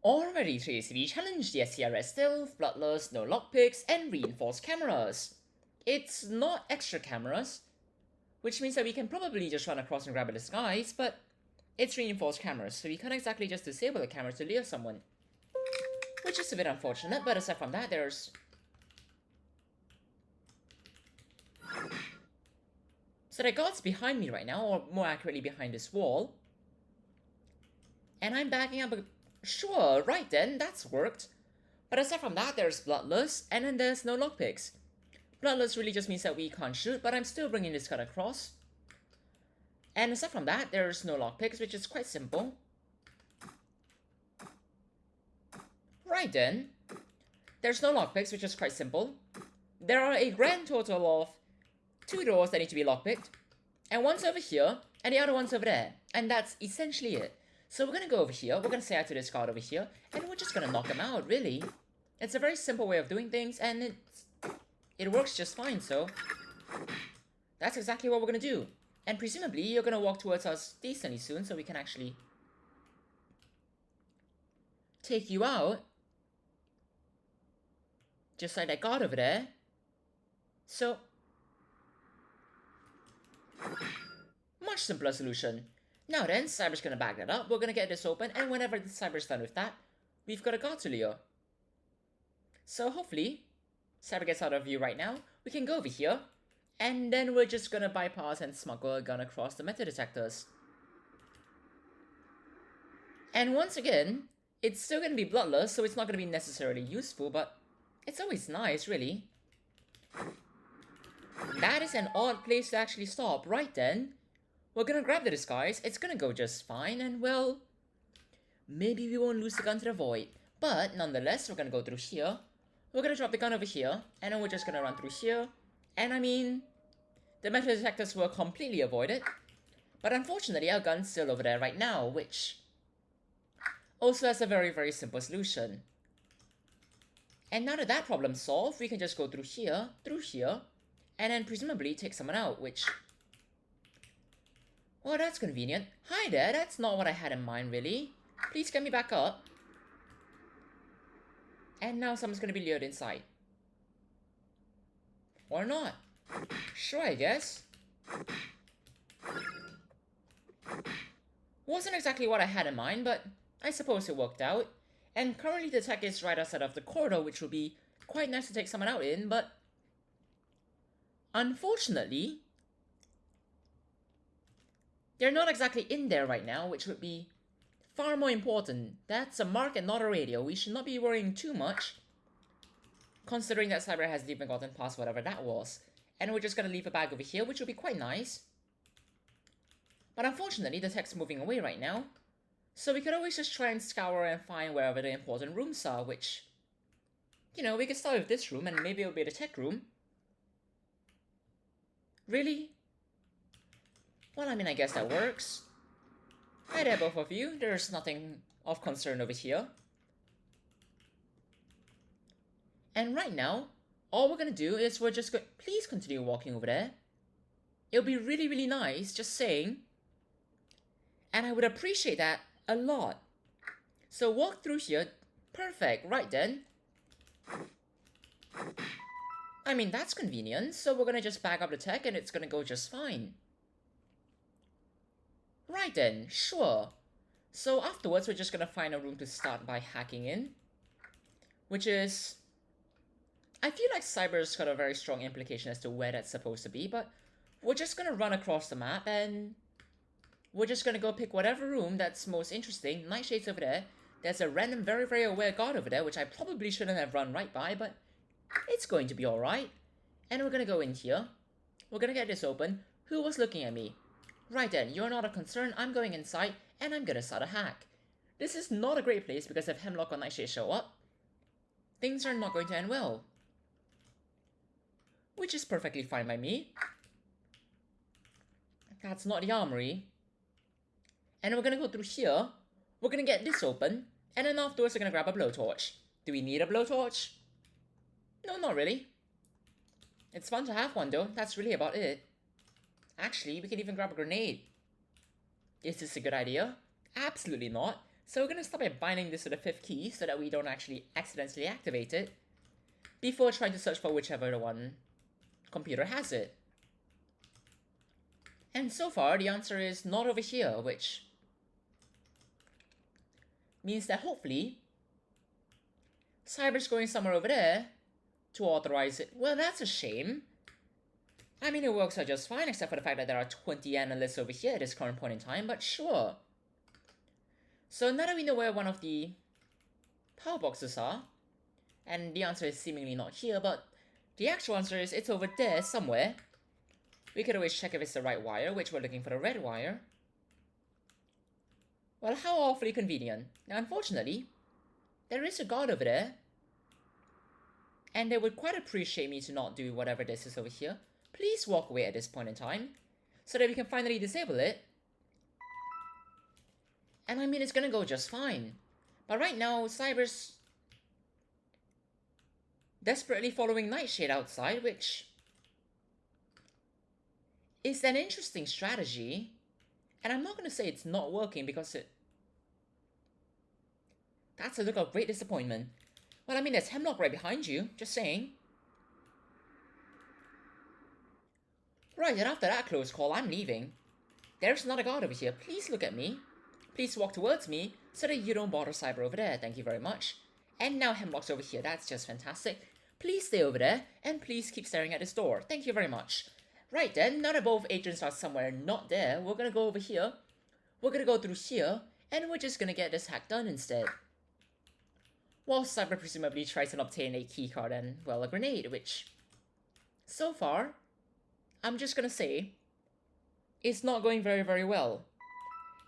Already today's TV challenge, the SCRS stealth, Bloodless, no lockpicks, and reinforced cameras. It's not extra cameras, which means that we can probably just run across and grab a disguise, but it's reinforced cameras, so we can't exactly just disable the camera to lure someone. Which is a bit unfortunate, but aside from that, there's... So the guard's behind me right now, or more accurately behind this wall. And I'm backing up a... Sure, right then, that's worked. But aside from that, there's Bloodless, and then there's no lockpicks. Bloodless really just means that we can't shoot, but I'm still bringing this card across. And aside from that, there's no lockpicks, which is quite simple. Right then, there's no lockpicks, which is quite simple. There are a grand total of 2 doors that need to be lockpicked, and one's over here, and the other one's over there, and that's essentially it. So we're gonna go over here, we're gonna say out to this card over here, and we're just gonna knock him out, really. It's a very simple way of doing things, and it works just fine, so that's exactly what we're gonna do. And presumably, you're gonna walk towards us decently soon, so we can actually take you out. Just like that guard over there. So, much simpler solution. Now then, Cyber's gonna back that up, we're gonna get this open, and whenever the Cyber's done with that, we've got a guard to lure. So hopefully, Cyber gets out of view right now, we can go over here, and then we're just gonna bypass and smuggle a gun across the metal detectors. And once again, it's still gonna be bloodless, so it's not gonna be necessarily useful, but it's always nice, really. That is an odd place to actually stop. Right then, we're gonna grab the disguise, it's gonna go just fine, and well, maybe we won't lose the gun to the void. But nonetheless, we're gonna go through here, we're gonna drop the gun over here, and then we're just gonna run through here. And I mean, the metal detectors were completely avoided, but unfortunately our gun's still over there right now, which also has a very, very simple solution. And now that that problem's solved, we can just go through here, and then presumably take someone out, which... Well, that's convenient. Hi there, that's not what I had in mind, really. Please get me back up. And now someone's gonna be lured inside. Or not. Sure, I guess. Wasn't exactly what I had in mind, but I suppose it worked out. And currently the tech is right outside of the corridor, which would be quite nice to take someone out in, but... Unfortunately, they're not exactly in there right now, which would be far more important. That's a mark and not a radio. We should not be worrying too much, considering that Cyber hasn't even gotten past whatever that was. And we're just gonna leave a bag over here, which would be quite nice. But unfortunately, the tech's moving away right now. So we could always just try and scour and find wherever the important rooms are, which... You know, we could start with this room, and maybe it'll be the tech room. Really? Well, I mean, I guess that works. Hi there, both of you. There's nothing of concern over here. And right now, all we're gonna do is we're just going... Please continue walking over there. It'll be really, really nice, just saying. And I would appreciate that a lot. So walk through here. Perfect, right then. I mean, that's convenient, so we're gonna just back up the tech and it's gonna go just fine. Right then, sure. So afterwards, we're just gonna find a room to start by hacking in. Which is... I feel like Cyber's got a very strong implication as to where that's supposed to be, but we're just gonna run across the map and... We're just gonna go pick whatever room that's most interesting. Nightshade's over there. There's a random, very, very aware guard over there, which I probably shouldn't have run right by, but it's going to be alright. And we're gonna go in here. We're gonna get this open. Who was looking at me? Right then, you're not a concern. I'm going inside, and I'm gonna start a hack. This is not a great place because if Hemlock or Nightshade show up, things are not going to end well. Which is perfectly fine by me. That's not the armory. And we're gonna go through here, we're gonna get this open, and then afterwards we're gonna grab a blowtorch. Do we need a blowtorch? No, not really. It's fun to have one though, that's really about it. Actually, we can even grab a grenade. Is this a good idea? Absolutely not. So we're going to start by binding this to the 5th key so that we don't actually accidentally activate it before trying to search for whichever one computer has it. And so far, the answer is not over here, which means that hopefully Cyber's going somewhere over there to authorize it. Well, that's a shame. I mean, it works out just fine, except for the fact that there are 20 analysts over here at this current point in time, but sure. So now that we know where one of the power boxes are, and the answer is seemingly not here, but the actual answer is it's over there somewhere. We could always check if it's the right wire, which we're looking for the red wire. Well, how awfully convenient. Now, unfortunately, there is a guard over there, and they would quite appreciate me to not do whatever this is over here. Please walk away at this point in time, so that we can finally disable it. And I mean, it's gonna go just fine. But right now, Cyber's desperately following Nightshade outside, which is an interesting strategy. And I'm not gonna say it's not working because that's a look of great disappointment. Well, I mean, there's Hemlock right behind you, just saying. Right, and after that close call, I'm leaving. There's another guard over here. Please look at me. Please walk towards me so that you don't bother Cyber over there. Thank you very much. And now Hemlock's over here. That's just fantastic. Please stay over there, and please keep staring at this door. Thank you very much. Right then, now that both agents are somewhere not there, we're gonna go over here. We're gonna go through here, and we're just gonna get this hack done instead. While Cyber presumably tries to obtain a keycard and, well, a grenade, which, so far, I'm just gonna say, it's not going very, very well.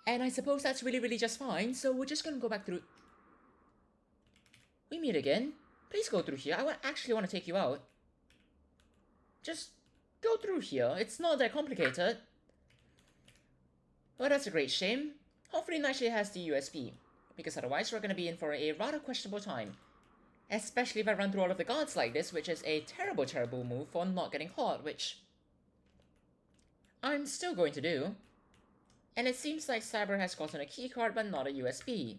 And I suppose that's really just fine, so we're just gonna go back through... We meet again. Please go through here. I actually want to take you out. Just go through here. It's not that complicated. Well, that's a great shame. Hopefully Nightshade has the USB, because otherwise we're gonna be in for a rather questionable time. Especially if I run through all of the guards like this, which is a terrible move for not getting caught, which I'm still going to do. And it seems like Cyber has gotten a keycard but not a USB.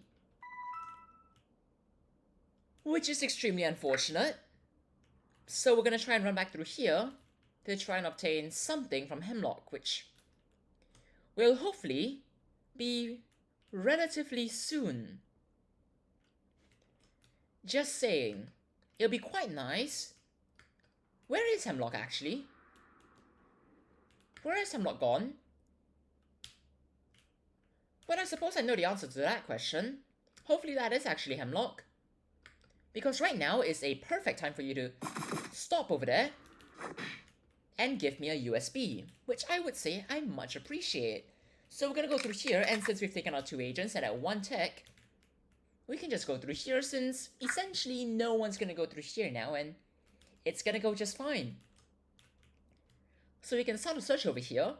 Which is extremely unfortunate. So we're gonna try and run back through here to try and obtain something from Hemlock, which will hopefully be relatively soon. Just saying. It'll be quite nice. Where is Hemlock actually? Where is Hemlock gone? Well, I suppose I know the answer to that question. Hopefully that is actually Hemlock. Because right now is a perfect time for you to stop over there and give me a USB, which I would say I much appreciate. So we're gonna go through here, and since we've taken out 2 agents and at 1 tech, we can just go through here since essentially no one's gonna go through here now, and it's gonna go just fine. So we can start a search over here,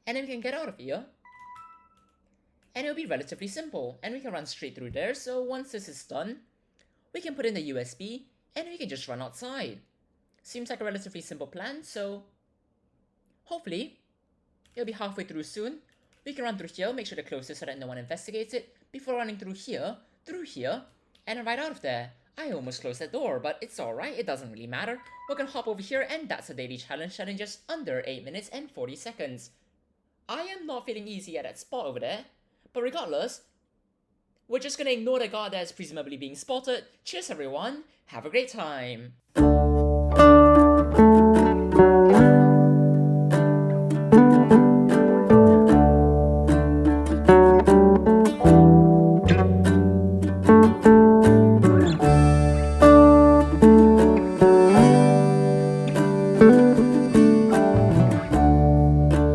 and then we can get out of here. And it'll be relatively simple, and we can run straight through there, so once this is done, we can put in the USB, and we can just run outside. Seems like a relatively simple plan, so hopefully, it'll be halfway through soon. We can run through here, make sure to close it so that no one investigates it, before running through here, and then right out of there. I almost closed that door, but it's alright, it doesn't really matter. We're gonna hop over here, and that's a daily challenge done in just under 8 minutes and 40 seconds. I am not feeling easy at that spot over there. But regardless, we're just gonna ignore the guard that's presumably being spotted. Cheers everyone, have a great time!